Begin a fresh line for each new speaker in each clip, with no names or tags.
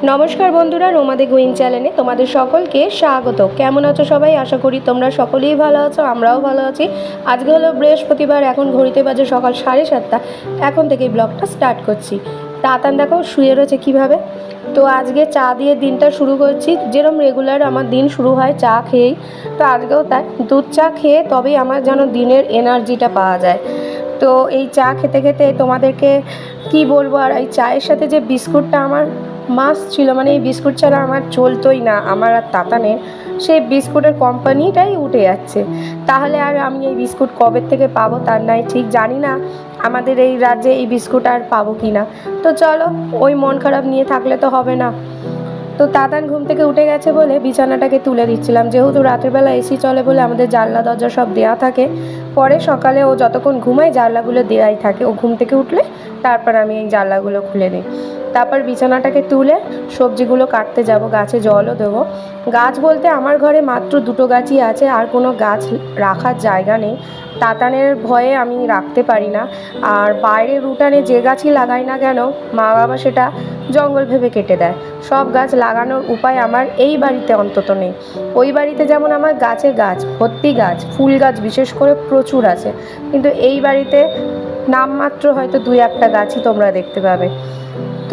নমস্কার বন্ধুরা, রোমাদি গুইন চ্যানেলে তোমাদের সকলকে স্বাগত। কেমন আছো সবাই? আশা করি তোমরা সকলেই ভালো আছো, আমরাও ভালো আছি। আজকে হলো বৃহস্পতিবার, এখন ঘড়িতে বাজে সকাল 7:30। এখন থেকে ব্লগটা স্টার্ট করছি। তাতান দেখো শুয়ে রয়েছে কীভাবে। তো আজকে চা দিয়ে দিনটা শুরু করছি। যেরকম রেগুলার আমার দিন শুরু হয় চা খেয়েই, তো আজকেও তাই দুধ চা খেয়ে তবেই আমার যেন দিনের এনার্জিটা পাওয়া যায়। তো এই চা খেতে খেতে তোমাদেরকে কি বলবো, আর এই চায়ের সাথে যে বিস্কুটটা আমার মাস্ট ছিল, মানে এই বিস্কুট ছাড়া আমার চলতোই না, আমার আর তাতানের। সেই বিস্কুটের কোম্পানিটাই উঠে যাচ্ছে। তাহলে আর আমি এই বিস্কুট কবে থেকে পাবো তার নাই ঠিক, জানি না আমাদের এই রাজ্যে এই বিস্কুট আর পাবো কি না। তো চলো, ওই মন খারাপ নিয়ে থাকলে তো হবে না। তো তাতান ঘুম থেকে উঠে গেছে বলে বিছানাটাকে তুলে দিচ্ছিলাম, যেহেতু রাতের বেলা এসি চলে বলে আমাদের জানলা দরজা সব দেওয়া থাকে। পরে সকালে ও যতক্ষণ ঘুমায় জানলাগুলো দেওয়াই থাকে, ও ঘুম থেকে উঠলে তারপর আমি এই জানলাগুলো খুলে দিই। তারপর বিছানাটাকে তুলে সবজিগুলো কাটতে যাব, গাছে জলও দেবো। গাছ বলতে আমার ঘরে মাত্র দুটো গাছই আছে, আর কোনো গাছ রাখার জায়গা নেই। তাতানের ভয়ে আমি রাখতে পারি না। আর বাইরের উঠানে যে গাছই লাগাই না কেন, মা বাবা সেটা জঙ্গল ভেবে কেটে দেয়। সব গাছ লাগানোর উপায় আমার এই বাড়িতে অন্তত নেই। ওই বাড়িতে যেমন আমার গাছে গাছ ভর্তি, গাছ ফুল গাছ বিশেষ করে প্রচুর আছে, কিন্তু এই বাড়িতে নামমাত্র হয়তো 2-1টা গাছই তোমরা দেখতে পাবে।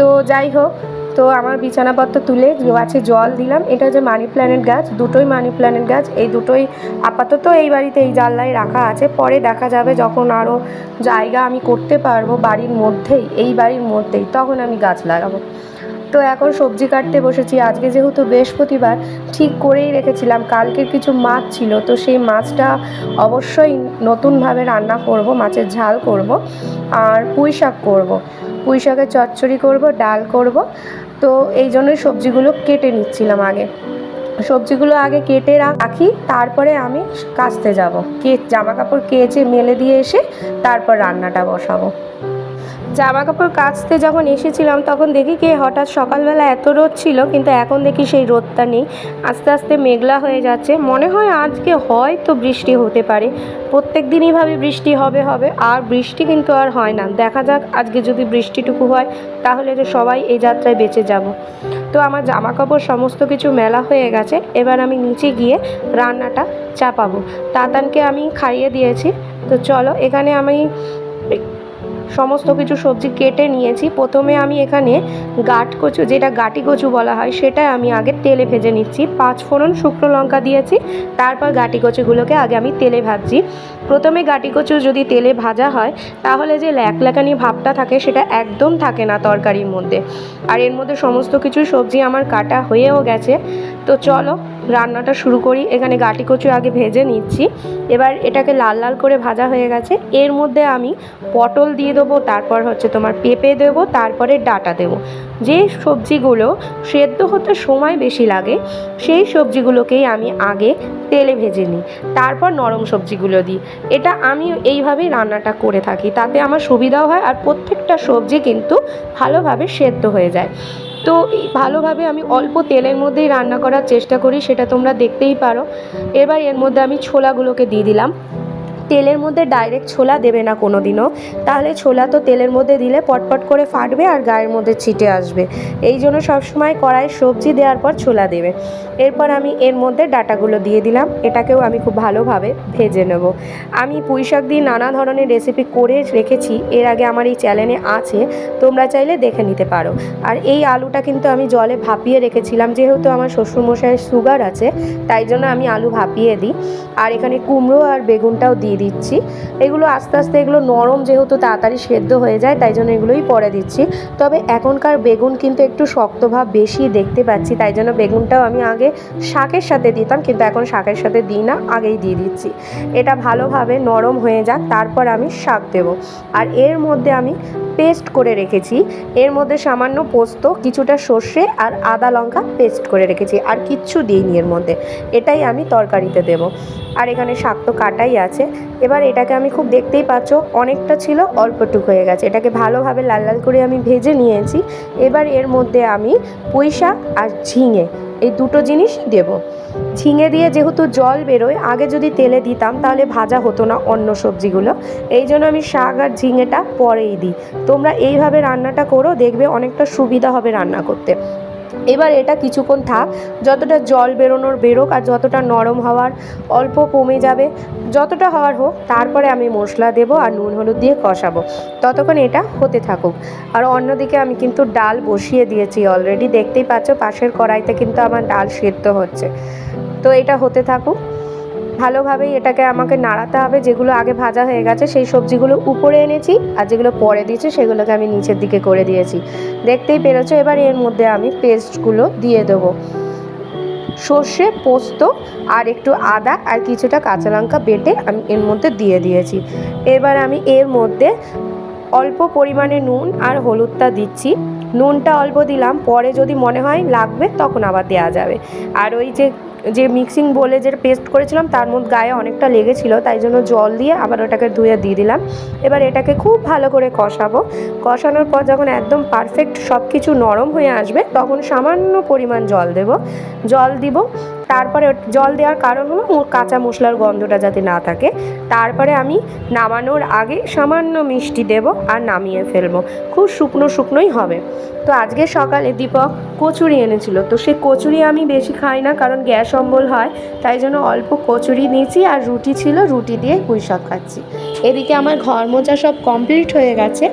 তো যাই হোক, তো আমার বিছানাপত্র তুলে গাছে জল দিলাম। এটা হচ্ছে মানি প্ল্যানেট গাছ, দুটোই মানি প্ল্যানেট গাছ। এই দুটোই আপাতত এই বাড়িতে এই জানলায় রাখা আছে, পরে দেখা যাবে যখন আরও জায়গা আমি করতে পারবো বাড়ির মধ্যেই, এই বাড়ির মধ্যেই, তখন আমি গাছ লাগাবো। তো এখন সবজি কাটতে বসেছি। আজকে যেহেতু বৃহস্পতিবার, ঠিক করেই রেখেছিলাম কালকের কিছু মাছ ছিল, তো সেই মাছটা অবশ্যই নতুনভাবে রান্না করব, মাছের ঝাল করব আর পুঁই শাক করব, পুঁই শাকের চচ্চড়ি করব, ডাল করব। তো এই জন্যই সবজিগুলো কেটে নিচ্ছিলাম আগে। সবজিগুলো আগে কেটে রাখি, তারপরে আমি কাচতে যাব। জামা কাপড় কেচে মেলে দিয়ে এসে তারপর রান্নাটা বসাবো। জামা কাপড় কাচতে যখন এসেছিলাম তখন দেখি কি হঠাৎ সকালবেলা এত রোদ ছিল, কিন্তু এখন দেখি সেই রোদটা নেই। আস্তে আস্তে মেঘলা হয়ে যাচ্ছে, মনে হয় আজকে হয়তো বৃষ্টি হতে পারে। প্রত্যেক দিনই ভাবে বৃষ্টি হবে হবে, আর বৃষ্টি কিন্তু আর হয় না। দেখা যাক আজকে যদি বৃষ্টিটুকু হয়, তাহলে তো সবাই এই যাত্রায় বেঁচে যাব। তো আমার জামা কাপড় সমস্ত কিছু মেলা হয়ে গেছে। এবার আমি নিচে গিয়ে রান্নাটা চাপাবো। তাতানকে আমি খাইয়ে দিয়েছি। তো চলো, এখানে আমি সমস্ত কিছু সবজি কেটে নিয়েছি। প্রথমে আমি এখানে কচু, যেটা গাটি কচু বলা হয়, সেটা আমি আগে তেলে ভেজে নিচ্ছি। 5 ফোড়ন শুকনো লঙ্কা দিয়েছি, তারপর গাটি কচুগুলোকে আগে আমি তেলে ভাজছি। প্রথমে গাটি কচু যদি তেলে ভাজা হয়, তাহলে যে ল্যাকলাকানি ভাবটা থাকে সেটা একদম থাকে না তরকারির মধ্যে। আর এর মধ্যে সমস্ত কিছু সবজি আমার কাটা হয়েও গেছে। তো চলো রান্নাটা শুরু করি। এখানে গাটি কচু আগে ভেজে নিচ্ছি। এবার এটাকে লাল লাল করে ভাজা হয়ে গেছে। এর মধ্যে আমি পটল দিয়ে দেবো, তারপর হচ্ছে তোমার পেঁপে দেবো, তারপরে ডাঁটা দেবো। যে সবজিগুলো সেদ্ধ হতে সময় বেশি লাগে, সেই সবজিগুলোকেই আমি আগে তেলে ভেজে নিই, তারপর নরম সবজিগুলো দিই। এটা আমি এইভাবেই রান্নাটা করে থাকি, তাতে আমার সুবিধাও হয়, আর প্রত্যেকটা সবজি কিন্তু ভালোভাবে সেদ্ধ হয়ে যায়। তো ভালোভাবে আমি অল্প তেলের মধ্যেই রান্না করার চেষ্টা করি, সেটা তোমরা দেখতেই পারো। এবার এর মধ্যে আমি ছোলাগুলোকে দিয়ে দিলাম। তেলের মধ্যে ডাইরেক্ট ছোলা দেবে না কোনো দিনও, তাহলে ছোলা তো তেলের মধ্যে দিলে পটপট করে ফাটবে আর গায়ের মধ্যে ছিটে আসবে। এই জন্য সবসময় কড়াই সবজি দেওয়ার পর ছোলা দেবে। এরপর আমি এর মধ্যে ডাঁটাগুলো দিয়ে দিলাম। এটাকেও আমি খুব ভালোভাবে ভেজে নেব। আমি পুঁই শাক দিয়ে নানা ধরনের রেসিপি করে রেখেছি, এর আগে আমার এই চ্যানেলে আছে, তোমরা চাইলে দেখে নিতে পারো। আর এই আলুটা কিন্তু আমি জলে ভাপিয়ে রেখেছিলাম, যেহেতু আমার শ্বশুরমশাইয়ের সুগার আছে, তাই জন্য আমি আলু ভাপিয়ে দিই। আর এখানে কুমড়ো আর বেগুনটাও দিয়ে দিচ্ছি। এগুলো আস্তে আস্তে, এগুলো নরম যেহেতু তাড়াতাড়ি সেদ্ধ হয়ে যায়, তাই জন্য এগুলোই পরে দিচ্ছি। তবে এখনকার বেগুন কিন্তু একটু শক্তভাব বেশি দেখতে পাচ্ছি, তাই জন্য বেগুনটাও আমি আগে শাকের সাথে দিতাম, কিন্তু এখন শাকের সাথে দিই না, আগেই দিয়ে দিচ্ছি। এটা ভালোভাবে নরম হয়ে যাক, তারপর আমি শাক দেবো। আর এর মধ্যে আমি পেস্ট করে রেখেছি, এর মধ্যে সামান্য পোস্ত, কিছুটা সর্ষে আর আদা লঙ্কা পেস্ট করে রেখেছি, আর কিচ্ছু দিইনি এর মধ্যে। এটাই আমি তরকারিতে দেব। আর এখানে শাক তো কাটাই আছে। এবার এটাকে আমি খুব, দেখতেই পাচ্ছ অনেকটা ছিল, অল্পটুক হয়ে গেছে। এটাকে ভালোভাবে লাল লাল করে আমি ভেজে নিয়েছি। এবার এর মধ্যে আমি পুঁই শাক আর ঝিঙে, এই দুটো জিনিসই দেব। ঝিঙে দিয়ে যেহেতু জল বেরোয়, আগে যদি তেলে দিতাম তাহলে ভাজা হতো না অন্য সবজিগুলো, এই জন্য আমি শাক আর ঝিঙেটা পরেই দিই। তোমরা এইভাবে রান্নাটা করো, দেখবে অনেকটা সুবিধা হবে রান্না করতে। এবার এটা কিছুক্ষণ থাক, যতটা জল বেরোনোর বেরোক, আর যতটা নরম হওয়ার অল্প কমে যাবে, যতটা হওয়ার হোক, তারপরে আমি মশলা দেবো আর নুন হলুদ দিয়ে কষাবো। ততক্ষণ এটা হতে থাকুক। আর অন্যদিকে আমি কিন্তু ডাল বসিয়ে দিয়েছি অলরেডি, দেখতেই পাচ্ছ পাশের কড়াইতে কিন্তু আমার ডাল সেদ্ধ হচ্ছে। তো এটা হতে থাকুক, ভালোভাবেই এটাকে আমাকে নাড়াতে হবে। যেগুলো আগে ভাজা হয়ে গেছে সেই সবজিগুলো উপরে এনেছি, আর যেগুলো পরে দিয়েছি সেগুলোকে আমি নিচের দিকে করে দিয়েছি, দেখতেই পেরেছো। এবার এর মধ্যে আমি পেস্টগুলো দিয়ে দেবো, সর্ষে, পোস্ত আর একটু আদা আর কিছুটা কাঁচা লঙ্কা বেটে আমি এর মধ্যে দিয়ে দিয়েছি। এবার আমি এর মধ্যে অল্প পরিমাণে নুন আর হলুদটা দিচ্ছি। নুনটা অল্প দিলাম, পরে যদি মনে হয় লাগবে তখন আবার দেওয়া যাবে। আর ওই যে মিক্সিং বলে যে পেস্ট করেছিলাম তার মধ্যে গায়ে অনেকটা লেগেছিল, তাই জন্য জল দিয়ে আবার ওটাকে ধুয়ে দিয়ে দিলাম। এবার এটাকে খুব ভালো করে কষাবো। কষানোর পর যখন একদম পারফেক্ট সব কিছু নরম হয়ে আসবে তখন সামান্য পরিমাণ জল দিব। তারপরে জল দেওয়ার কারণ হলো কাঁচা মশলার গন্ধটা যাতে না থাকে। তারপরে আমি নামানোর আগে সামান্য মিষ্টি দেব আর নামিয়ে ফেলবো। খুব শুকনো শুকনোই হবে। তো আজকে সকালে দীপক কচুরি এনেছিল, তো সে কচুরি আমি বেশি খাই না কারণ গ্যাস অম্বল হয়, তাই জন্য অল্প কচুরি নিয়েছি, আর রুটি ছিল, রুটি দিয়ে পুঁই শাক খাচ্ছি। এদিকে আমার ঘর মোছা সব কমপ্লিট হয়ে গেছে।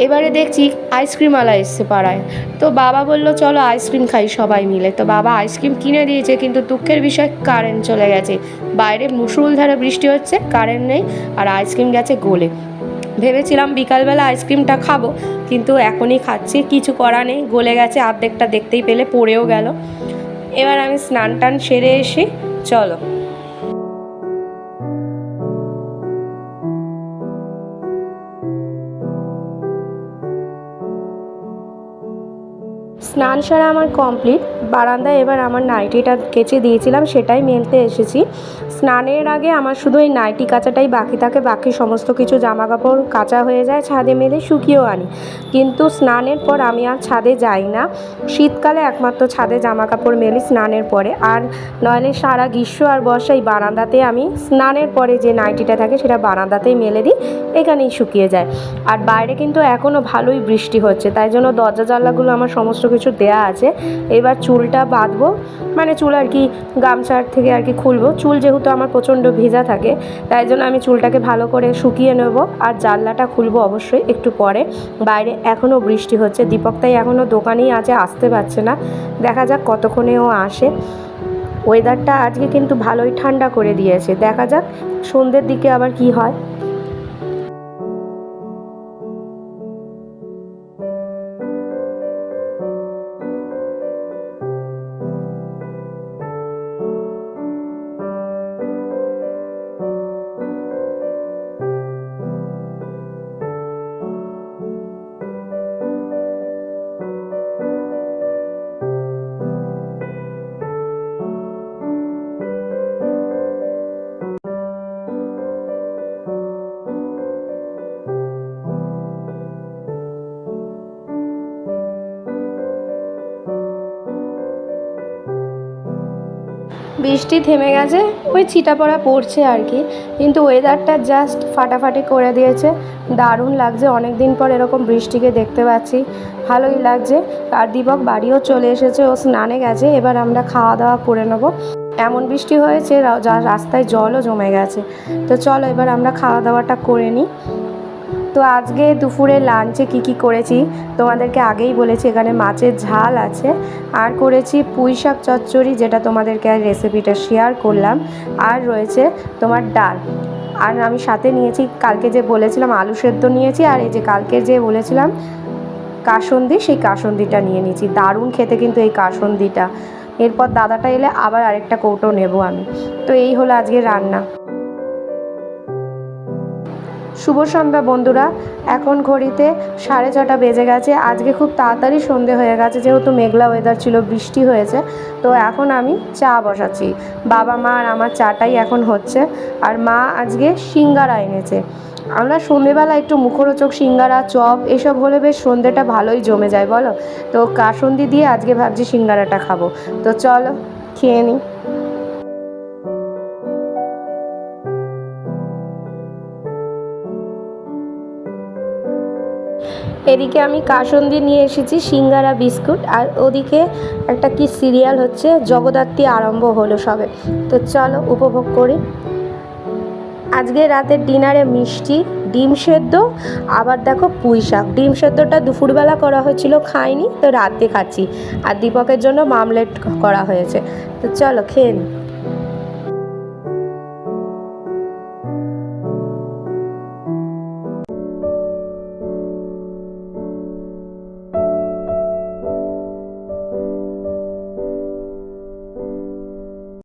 এবারে দেখছি আইসক্রিমওয়ালা এসছে পাড়ায়, তো বাবা বলল চলো আইসক্রিম খাই সবাই মিলে। তো বাবা আইসক্রিম কিনে দিয়েছে, কিন্তু দুঃখের বিষয় কারেন্ট চলে গেছে। বাইরে মুষলধারে বৃষ্টি হচ্ছে, কারেন্ট নেই, আর আইসক্রিম গেছে গলে। ভেবেছিলাম বিকালবেলা আইসক্রিমটা খাবো, কিন্তু এখনই খাচ্ছি, কিছু করা নেই, গলে গেছে অর্ধেকটা, দেখতেই পেলে পড়েও গেল। এবার আমি স্নান টান সেরে এসে চলো স্নান সারা আমার কমপ্লিট। বারান্দায় এবার আমার নাইটিটা কেচে দিয়েছিলাম, সেটাই মেলতে এসেছি। স্নানের আগে আমার শুধু এই নাইটি কাচাটাই বাকি থাকে, বাকি সমস্ত কিছু জামা কাপড় কাচা হয়ে যায়, ছাদে মেলে শুকিয়েও আনি। কিন্তু স্নানের পর আমি আর ছাদে যাই না। শীতকালে একমাত্র ছাদে জামা কাপড় মেলি স্নানের পরে, আর নইলে সারা গ্রীষ্ম আর বর্ষায় বারান্দাতে আমি স্নানের পরে যে নাইটিটা থাকে সেটা বারান্দাতেই মেলে দিই, এখানেই শুকিয়ে যায়। আর বাইরে কিন্তু এখনও ভালোই বৃষ্টি হচ্ছে, তাই জন্য দরজা জানলাগুলো আমার সমস্ত কিছু দেয়া আছে। এবার চুলটা বাঁধবো, মানে চুল আর কি গামছার থেকে আর কি খুলবো। চুল যেহেতু আমার প্রচণ্ড ভেজা থাকে, তাই জন্য আমি চুলটাকে ভালো করে শুকিয়ে নেব, আর জানলাটা খুলবো অবশ্যই একটু পরে। বাইরে এখনও বৃষ্টি হচ্ছে, দীপক তাই এখনও দোকানেই আছে, আসতে পারছে না। দেখা যাক কতক্ষণে ও আসে। ওয়েদারটা আজকে কিন্তু ভালোই ঠান্ডা করে দিয়েছে, দেখা যাক সন্ধ্যের দিকে আবার কি হয়। বৃষ্টি থেমে গেছে, ওই ছিটাপড়া পড়ছে আর কি, কিন্তু ওয়েদারটা জাস্ট ফাটাফাটি করে দিয়েছে। দারুণ লাগছে, অনেক দিন পর এরকম বৃষ্টিকে দেখতে পাচ্ছি, ভালোই লাগছে। আর দীপক বাড়িও চলে এসেছে, ও স্নানে গেছে। এবার আমরা খাওয়া দাওয়া করে নেবো। এমন বৃষ্টি হয়েছে যা রাস্তায় জলও জমে গেছে। তো চলো এবার আমরা খাওয়া দাওয়াটা করে নিই। তো আজকে দুপুরে লাঞ্চে কি করেছি তোমাদেরকে আগেই বলেছি, এখানে মাছের ঝাল আছে, আর করেছি পুঁই শাক চচ্চড়ি, যেটা তোমাদেরকে আর রেসিপিটা শেয়ার করলাম, আর রয়েছে তোমার ডাল। আর আমি সাথে নিয়েছি কালকে যে বলেছিলাম আলু সেদ্ধ নিয়েছি, আর এই যে কালকে যে বলেছিলাম কাসুন্দি, সেই কাসুন্দিটা নিয়ে নিয়েছি। দারুণ খেতে কিন্তু এই কাসুন্দিটা। এরপর দাদাটা এলে আবার আরেকটা কৌটো নেব আমি। তো এই হলো আজকে রান্না। শুভ সন্ধ্যা বন্ধুরা, এখন ঘড়িতে 6:30 বেজে গেছে। আজকে খুব তাড়াতাড়ি সন্ধে হয়ে গেছে, যেহেতু মেঘলা ওয়েদার ছিল, বৃষ্টি হয়েছে। তো এখন আমি চা বসাচ্ছি, বাবা মা আর আমার চাটাই এখন হচ্ছে। আর মা আজকে সিঙ্গারা এনেছে। আমরা সন্ধেবেলা একটু মুখরোচক সিঙ্গারা, চপ এসব হলে বেশ সন্ধেটা ভালোই জমে যায় বলো। তো কাসুন্দি দিয়ে আজকে ভাবছি সিঙ্গারাটা খাবো। তো চলো খেয়ে নিই। এদিকে আমি কাসুন্দি নিয়ে এসেছি সিঙ্গারা বিস্কুট, আর ওদিকে একটা কি সিরিয়াল হচ্ছে, জগদ্ধাত্রী আরম্ভ হলো সবে। তো চলো উপভোগ করি। আজকে রাতের ডিনারে মিষ্টি, ডিম সেদ্ধ, আবার দেখো পুঁই শাক। ডিম সেদ্ধটা দুপুরবেলা করা হয়েছিল, খাইনি, তো রাতে খাচ্ছি। আর দীপকের জন্য মামলেট করা হয়েছে। তো চলো খেয়ে নিই।